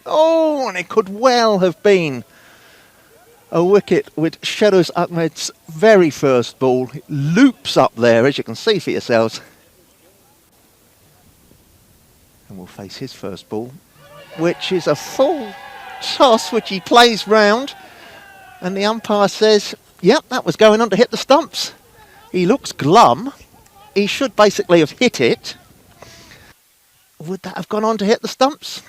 Oh, and it could well have been a wicket with Shehroz Ahmed's very first ball. It loops up there, as you can see for yourselves. And we'll face his first ball, which is a full toss, which he plays round. And the umpire says, yep, that was going on to hit the stumps. He looks glum. He should basically have hit it. Would that have gone on to hit the stumps?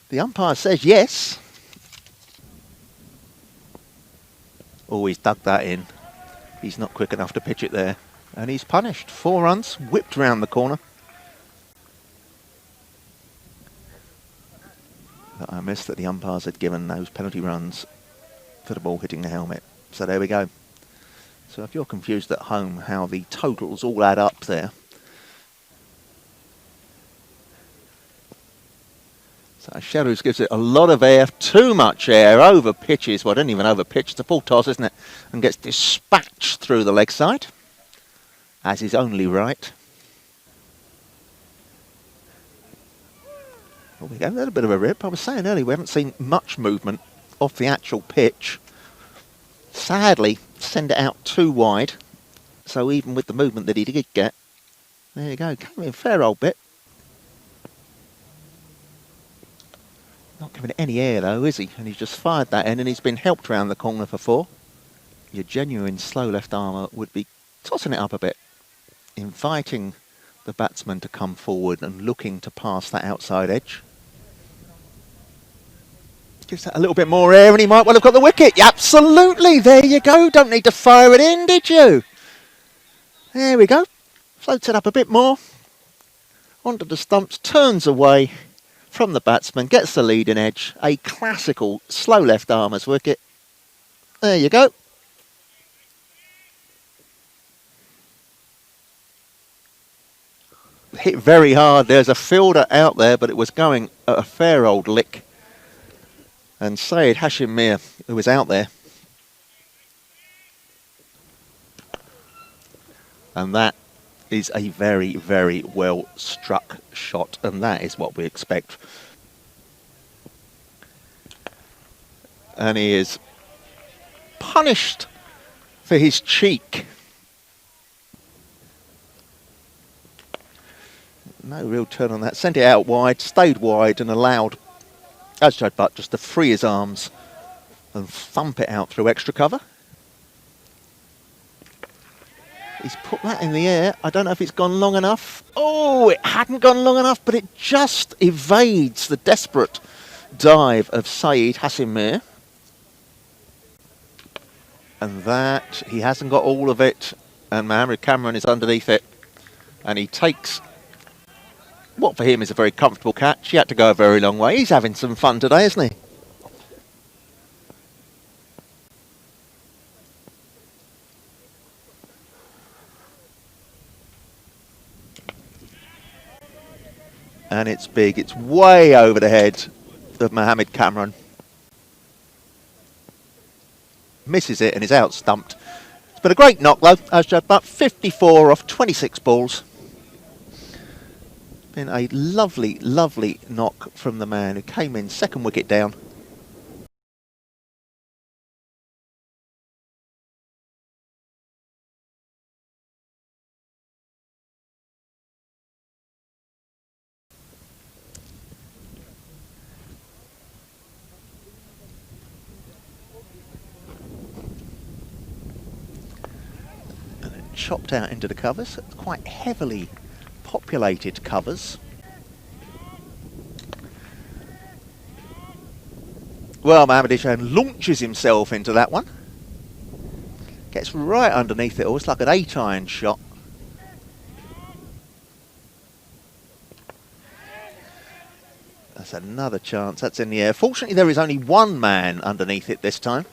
The umpire says yes. Oh, he's dug that in. He's not quick enough to pitch it there. And he's punished. 4 runs, whipped round the corner. But I missed that the umpires had given those penalty runs for the ball hitting the helmet. So there we go. So if you're confused at home how the totals all add up there. So Shehroz gives it a lot of air, too much air, over pitches. Well, I didn't even over pitch, it's a full toss, isn't it? And gets dispatched through the leg side, as is only right. Well, we got a little bit of a rip. I was saying earlier, we haven't seen much movement off the actual pitch. Sadly, send it out too wide. So even with the movement that he did get, there you go, came in a fair old bit. Not giving it any air though, is he? And he's just fired that in and he's been helped round the corner for 4. Your genuine slow left armer would be tossing it up a bit, inviting the batsman to come forward and looking to pass that outside edge. Gives that a little bit more air and he might well have got the wicket. Yeah, absolutely, there you go. Don't need to fire it in, did you? There we go. Floats it up a bit more. Onto the stumps, turns away from the batsman, gets the leading edge. A classical slow left armer's wicket. There you go. Hit very hard. There's a fielder out there, but it was going at a fair old lick. And Syed Hashim Mir, who was out there. And that is a very, very well struck shot. And that is what we expect. And he is punished for his cheek. No real turn on that. Sent it out wide, stayed wide and allowed Ajad Butt just to free his arms and thump it out through extra cover. He's put that in the air. I don't know if it's gone long enough. Oh, it hadn't gone long enough, but it just evades the desperate dive of Syed Hashim Mir. And that, he hasn't got all of it. And Mohammed Cameron is underneath it. And he takes what for him is a very comfortable catch. He had to go a very long way. He's having some fun today, isn't he? And it's big. It's way over the head of Mohammed Cameron. Misses it and is out stumped. It's been a great knock though, Ajad Butt. 54 off 26 balls. Been a lovely, lovely knock from the man who came in second wicket down. And then chopped out into the covers. Quite heavily populated covers. Well, Mohammad Ishan launches himself into that one. Gets right underneath it all. It's like an 8-iron shot. That's another chance. That's in the air. Fortunately, there is only one man underneath it this time.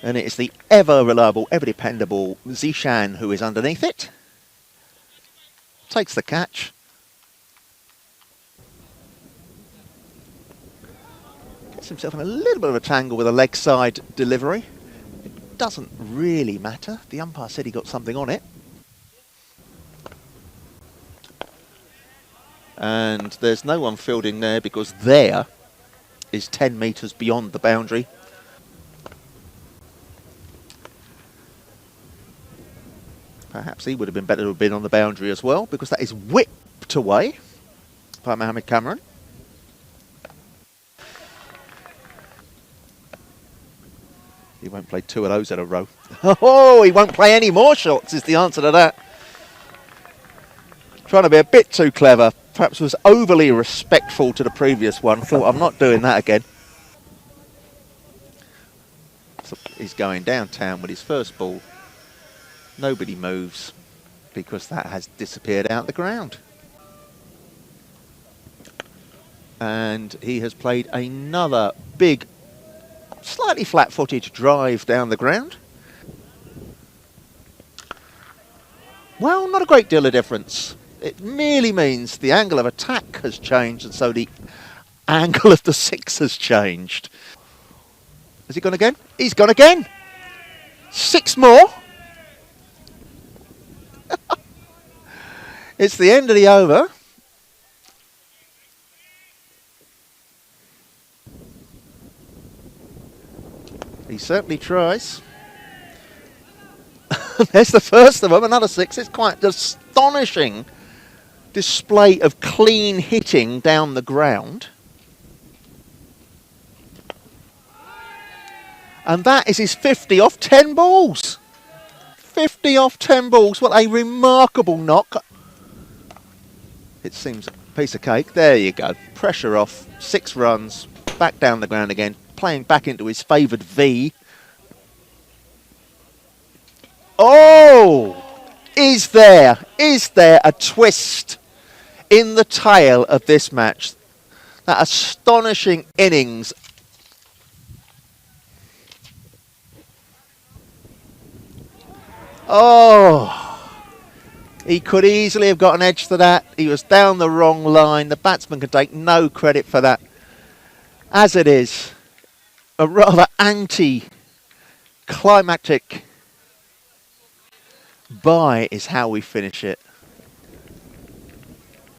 And it is the ever reliable, ever dependable Zishan who is underneath it. Takes the catch. Gets himself in a little bit of a tangle with a leg side delivery. It doesn't really matter. The umpire said he got something on it. And there's no one fielding there because there is 10 metres beyond the boundary. Perhaps he would have been better to have been on the boundary as well, because that is whipped away by Mohammed Cameron. He won't play 2 of those in a row. Oh, he won't play any more shots is the answer to that. Trying to be a bit too clever. Perhaps was overly respectful to the previous one. Thought, I'm not doing that again. So he's going downtown with his first ball. Nobody moves because that has disappeared out the ground. And he has played another big, slightly flat-footed drive down the ground. Well, not a great deal of difference. It merely means the angle of attack has changed, and so the angle of the 6 has changed. Has he gone again? He's gone again! 6 more! It's the end of the over. He certainly tries. There's the first of them, another 6. It's quite an astonishing display of clean hitting down the ground. And that is his 50 off 10 balls. 50 off 10 balls. What a remarkable knock. It seems a piece of cake. There you go. Pressure off. 6 runs. Back down the ground again. Playing back into his favoured V. Oh! Is there a twist in the tail of this match? That astonishing innings. Oh! He could easily have got an edge to that. He was down the wrong line. The batsman can take no credit for that. As it is, a rather anti-climactic bye is how we finish it.